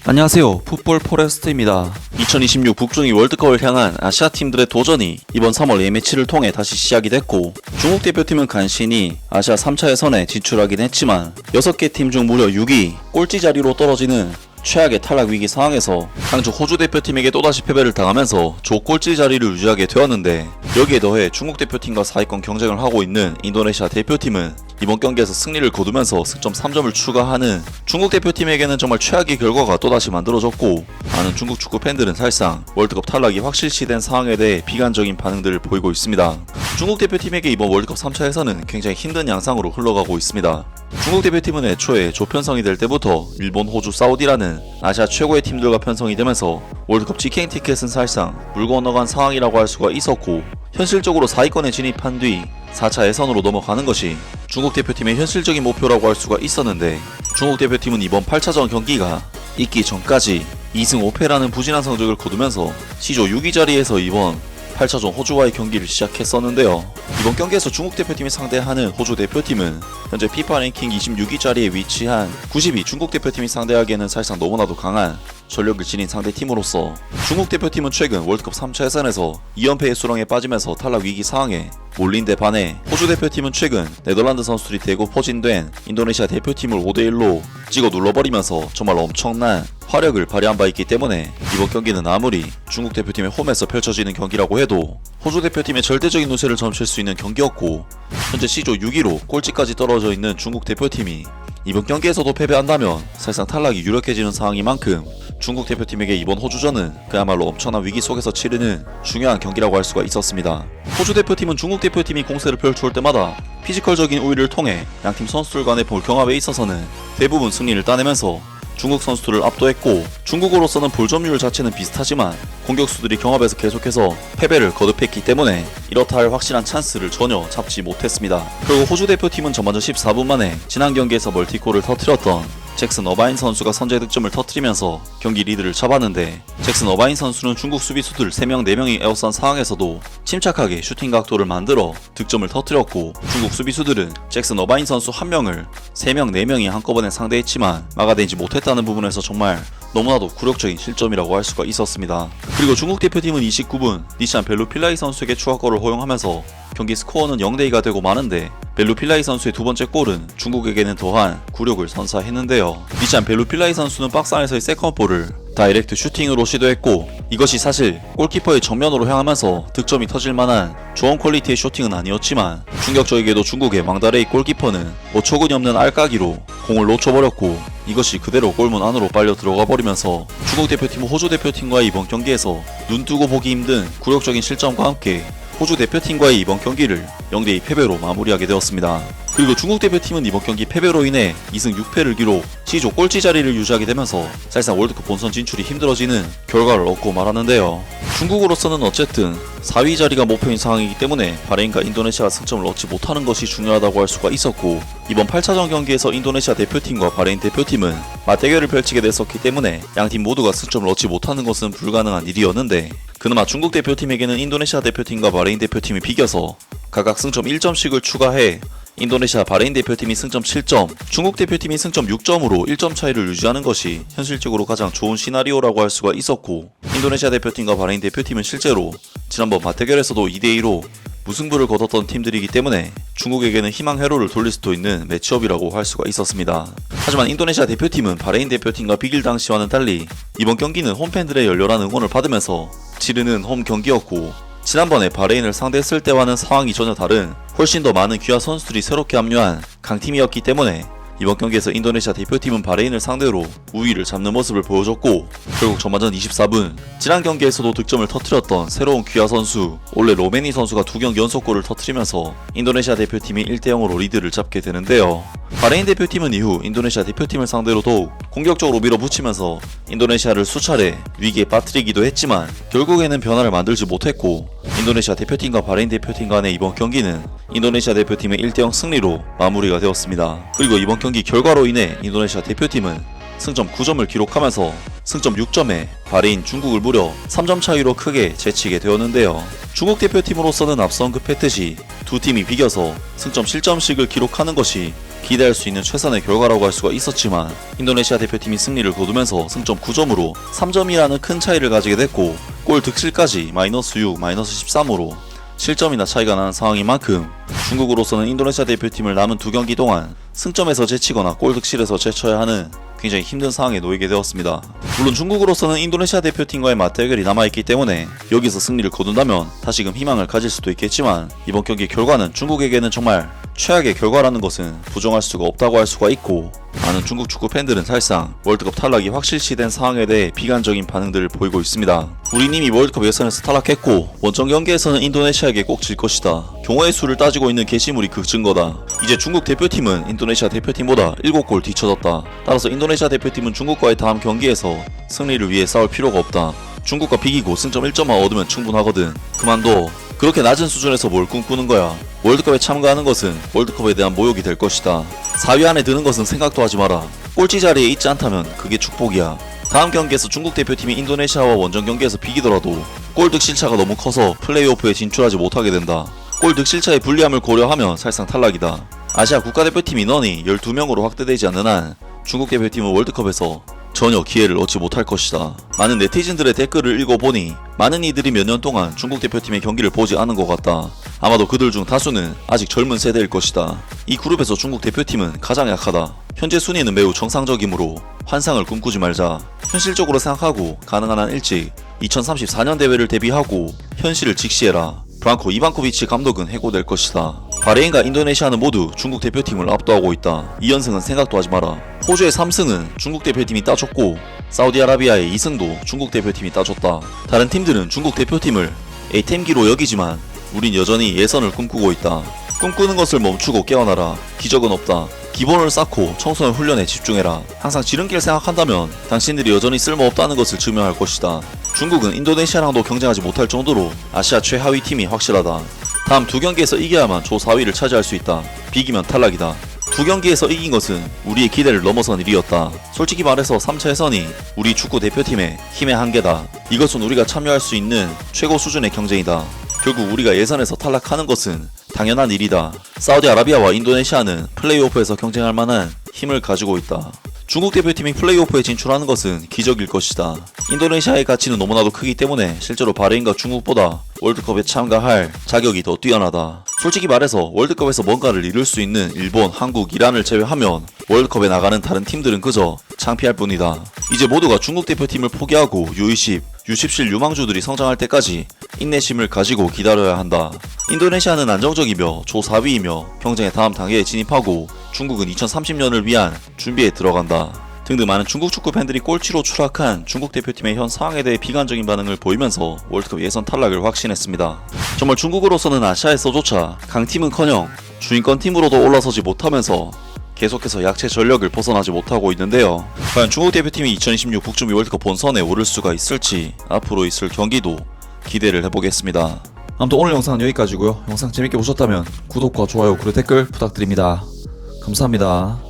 안녕하세요, 풋볼 포레스트입니다. 2026 북중미 월드컵을 향한 아시아 팀들의 도전이 이번 3월 A매치를 통해 다시 시작이 됐고, 중국 대표팀은 간신히 아시아 3차 예선에 진출하긴 했지만 6개 팀 중 무려 6위, 꼴찌 자리로 떨어지는 최악의 탈락 위기 상황에서 당주 호주 대표팀에게 또다시 패배를 당하면서 조꼴찌 자리를 유지하게 되었는데, 여기에 더해 중국 대표팀과 4위권 경쟁을 하고 있는 인도네시아 대표팀은 이번 경기에서 승리를 거두면서 승점 3점을 추가하는 중국 대표팀에게는 정말 최악의 결과가 또다시 만들어졌고, 많은 중국 축구 팬들은 사실상 월드컵 탈락이 확실시된 상황에 대해 비관적인 반응들을 보이고 있습니다. 중국 대표팀에게 이번 월드컵 3차에서는 굉장히 힘든 양상으로 흘러가고 있습니다. 중국 대표팀은 애초에 조편성이 될 때부터 일본, 호주, 사우디라는 아시아 최고의 팀들과 편성이 되면서 월드컵 직행 티켓은 사실상 물 건너간 상황이라고 할 수가 있었고, 현실적으로 4위권에 진입한 뒤 4차 예선으로 넘어가는 것이 중국 대표팀의 현실적인 목표라고 할 수가 있었는데, 중국 대표팀은 이번 8차전 경기가 있기 전까지 2승 5패라는 부진한 성적을 거두면서 C조 6위 자리에서 이번 8차전 호주와의 경기를 시작했었는데요. 이번 경기에서 중국 대표팀이 상대하는 호주 대표팀은 현재 FIFA 랭킹 26위 자리에 위치한 90위 중국 대표팀이 상대하기에는 사실상 너무나도 강한 전력을 지닌 상대팀으로서, 중국 대표팀은 최근 월드컵 3차 예선에서 2연패의 수렁에 빠지면서 탈락 위기 상황에 몰린 데 반해 호주 대표팀은 최근 네덜란드 선수들이 대거 포진된 인도네시아 대표팀을 5대1로 찍어 눌러버리면서 정말 엄청난 화력을 발휘한 바 있기 때문에 이번 경기는 아무리 중국 대표팀의 홈에서 펼쳐지는 경기라고 해도 호주 대표팀의 절대적인 우세를 점칠 수 있는 경기였고, 현재 C조 6위로 꼴찌까지 떨어져 있는 중국 대표팀이 이번 경기에서도 패배한다면 사실상 탈락이 유력해지는 상황인 만큼 중국 대표팀에게 이번 호주전은 그야말로 엄청난 위기 속에서 치르는 중요한 경기라고 할 수가 있었습니다. 호주 대표팀은 중국 대표팀이 공세를 펼쳐올 때마다 피지컬적인 우위를 통해 양팀 선수들 간의 볼 경합에 있어서는 대부분 승리를 따내면서 중국 선수들을 압도했고, 중국으로서는 볼 점유율 자체는 비슷하지만 공격수들이 경합에서 계속해서 패배를 거듭했기 때문에 이렇다 할 확실한 찬스를 전혀 잡지 못했습니다. 그리고 호주 대표팀은 전반전 14분 만에 지난 경기에서 멀티골을 터뜨렸던 잭슨 어바인 선수가 선제 득점을 터뜨리면서 경기 리드를 잡았는데, 잭슨 어바인 선수는 중국 수비수들 3명 4명이 에워싼 상황에서도 침착하게 슈팅 각도를 만들어 득점을 터뜨렸고, 중국 수비수들은 잭슨 어바인 선수 1명을 3명 4명이 한꺼번에 상대했지만 막아내지 못했다는 부분에서 정말 너무나도 굴욕적인 실점이라고 할 수가 있었습니다. 그리고 중국 대표팀은 29분 니샨 벨루필라이 선수에게 추가골을 허용하면서 경기 스코어는 0대2가 되고 마는데, 벨루필라이 선수의 두 번째 골은 중국에게는 더한 굴욕을 선사했는데요. 니샨 벨루필라이 선수는 박스 안에서의 세컨볼을 다이렉트 슈팅으로 시도했고, 이것이 사실 골키퍼의 정면으로 향하면서 득점이 터질 만한 좋은 퀄리티의 슈팅은 아니었지만, 충격적이게도 중국의 망다레이 골키퍼는 어처구니 없는 알까기로 공을 놓쳐버렸고, 이것이 그대로 골문 안으로 빨려 들어가 버리면서 중국 대표팀은 호주 대표팀과의 이번 경기에서 눈뜨고 보기 힘든 굴욕적인 실점과 함께 호주 대표팀과의 이번 경기를 0대2 패배로 마무리하게 되었습니다. 그리고 중국 대표팀은 이번 경기 패배로 인해 2승 6패를 기록 C조 꼴찌 자리를 유지하게 되면서 사실상 월드컵 본선 진출이 힘들어지는 결과를 얻고 말았는데요. 중국으로서는 어쨌든 4위 자리가 목표인 상황이기 때문에 바레인과 인도네시아가 승점을 얻지 못하는 것이 중요하다고 할 수가 있었고, 이번 8차전 경기에서 인도네시아 대표팀과 바레인 대표팀은 맞대결을 펼치게 됐었기 때문에 양팀 모두가 승점을 얻지 못하는 것은 불가능한 일이었는데, 그나마 중국 대표팀에게는 인도네시아 대표팀과 바레인 대표팀이 비겨서 각각 승점 1점씩을 추가해 인도네시아 바레인 대표팀이 승점 7점, 중국 대표팀이 승점 6점으로 1점 차이를 유지하는 것이 현실적으로 가장 좋은 시나리오라고 할 수가 있었고, 인도네시아 대표팀과 바레인 대표팀은 실제로 지난번 맞대결에서도 2대2로 무승부를 거뒀던 팀들이기 때문에 중국에게는 희망 회로를 돌릴 수도 있는 매치업이라고 할 수가 있었습니다. 하지만 인도네시아 대표팀은 바레인 대표팀과 비길 당시와는 달리 이번 경기는 홈팬들의 열렬한 응원을 받으면서 치르는 홈 경기였고, 지난번에 바레인을 상대했을 때와는 상황이 전혀 다른 훨씬 더 많은 귀화 선수들이 새롭게 합류한 강팀이었기 때문에 이번 경기에서 인도네시아 대표팀은 바레인을 상대로 우위를 잡는 모습을 보여줬고, 결국 전반전 24분 지난 경기에서도 득점을 터뜨렸던 새로운 귀화 선수 올레 로메니 선수가 2경기 연속골을 터뜨리면서 인도네시아 대표팀이 1대0으로 리드를 잡게 되는데요. 바레인 대표팀은 이후 인도네시아 대표팀을 상대로 더욱 공격적으로 밀어붙이면서 인도네시아를 수차례 위기에 빠뜨리기도 했지만 결국에는 변화를 만들지 못했고, 인도네시아 대표팀과 바레인 대표팀 간의 이번 경기는 인도네시아 대표팀의 1대0 승리로 마무리가 되었습니다. 그리고 이번 경기 결과로 인해 인도네시아 대표팀은 승점 9점을 기록하면서 승점 6점에 바레인, 중국을 무려 3점 차이로 크게 제치게 되었는데요. 중국 대표팀으로서는 앞서 언급했듯이 두 팀이 비겨서 승점 7점씩을 기록하는 것이 기대할 수 있는 최선의 결과라고 할 수가 있었지만 인도네시아 대표팀이 승리를 거두면서 승점 9점으로 3점이라는 큰 차이를 가지게 됐고 골 득실까지 마이너스 6, 마이너스 13으로 실점이나 차이가 나는 상황인 만큼 중국으로서는 인도네시아 대표팀을 남은 2경기 동안 승점에서 제치거나 골 득실에서 제쳐야 하는 굉장히 힘든 상황에 놓이게 되었습니다. 물론 중국으로서는 인도네시아 대표팀과의 맞대결이 남아있기 때문에 여기서 승리를 거둔다면 다시금 희망을 가질 수도 있겠지만 이번 경기 결과는 중국에게는 정말 최악의 결과라는 것은 부정할 수가 없다고 할 수가 있고, 많은 중국 축구 팬들은 사실상 월드컵 탈락이 확실시된 상황에 대해 비관적인 반응들을 보이고 있습니다. 우린 이미 월드컵 예선에서 탈락했고 원정 경기에서는 인도네시아에게 꼭 질 것이다. 경우의 수를 따지고 있는 게시물이 그 증거다. 이제 중국 대표팀은 인도네시아 대표팀보다 7골 뒤쳐졌다. 따라서 인도네시아 대표팀은 중국과의 다음 경기에서 승리를 위해 싸울 필요가 없다. 중국과 비기고 승점 1점만 얻으면 충분하거든. 그만둬. 그렇게 낮은 수준에서 뭘 꿈꾸는 거야. 월드컵에 참가하는 것은 월드컵에 대한 모욕이 될 것이다. 4위 안에 드는 것은 생각도 하지 마라. 꼴찌 자리에 있지 않다면 그게 축복이야. 다음 경기에서 중국 대표팀이 인도네시아와 원정 경기에서 비기더라도 골 득실차가 너무 커서 플레이오프에 진출하지 못하게 된다. 골 득실차의 불리함을 고려하면 사실상 탈락이다. 아시아 국가대표팀 인원이 12명으로 확대되지 않는 한 중국 대표팀은 월드컵에서 전혀 기회를 얻지 못할 것이다. 많은 네티즌들의 댓글을 읽어보니 많은 이들이 몇 년 동안 중국 대표팀의 경기를 보지 않은 것 같다. 아마도 그들 중 다수는 아직 젊은 세대일 것이다. 이 그룹에서 중국 대표팀은 가장 약하다. 현재 순위는 매우 정상적이므로 환상을 꿈꾸지 말자. 현실적으로 생각하고 가능한 한 일찍 2034년 대회를 대비하고 현실을 직시해라. 브랑코 이반코비치 감독은 해고될 것이다. 바레인과 인도네시아는 모두 중국 대표팀을 압도하고 있다. 2연승은 생각도 하지 마라. 호주의 3승은 중국 대표팀이 따줬고 사우디아라비아의 2승도 중국 대표팀이 따줬다. 다른 팀들은 중국 대표팀을 A템기로 여기지만 우린 여전히 예선을 꿈꾸고 있다. 꿈꾸는 것을 멈추고 깨어나라. 기적은 없다. 기본을 쌓고 청소년 훈련에 집중해라. 항상 지름길 생각한다면 당신들이 여전히 쓸모없다는 것을 증명할 것이다. 중국은 인도네시아랑도 경쟁하지 못할 정도로 아시아 최하위 팀이 확실하다. 다음 2경기에서 이겨야만 조 4위를 차지할 수 있다. 비기면 탈락이다. 2경기에서 이긴 것은 우리의 기대를 넘어선 일이었다. 솔직히 말해서 3차 예선이 우리 축구 대표팀의 힘의 한계다. 이것은 우리가 참여할 수 있는 최고 수준의 경쟁이다. 결국 우리가 예선에서 탈락하는 것은 당연한 일이다. 사우디아라비아와 인도네시아는 플레이오프에서 경쟁할 만한 힘을 가지고 있다. 중국 대표팀이 플레이오프에 진출하는 것은 기적일 것이다. 인도네시아의 가치는 너무나도 크기 때문에 실제로 바레인과 중국보다 월드컵에 참가할 자격이 더 뛰어나다. 솔직히 말해서 월드컵에서 뭔가를 이룰 수 있는 일본, 한국, 이란을 제외하면 월드컵에 나가는 다른 팀들은 그저 창피할 뿐이다. 이제 모두가 중국 대표팀을 포기하고 U20, U17 유망주들이 성장할 때까지 인내심을 가지고 기다려야 한다. 인도네시아는 안정적이며 조 4위이며 경쟁의 다음 단계에 진입하고 중국은 2030년을 위한 준비에 들어간다. 등등 많은 중국 축구 팬들이 꼴찌로 추락한 중국 대표팀의 현 상황에 대해 비관적인 반응을 보이면서 월드컵 예선 탈락을 확신했습니다. 정말 중국으로서는 아시아에서조차 강팀은커녕 주인권 팀으로도 올라서지 못하면서 계속해서 약체 전력을 벗어나지 못하고 있는데요. 과연 중국 대표팀이 2026 북중미 월드컵 본선에 오를 수가 있을지 앞으로 있을 경기도 기대를 해보겠습니다. 아무튼 오늘 영상은 여기까지고요. 영상 재밌게 보셨다면 구독과 좋아요 그리고 댓글 부탁드립니다. 감사합니다.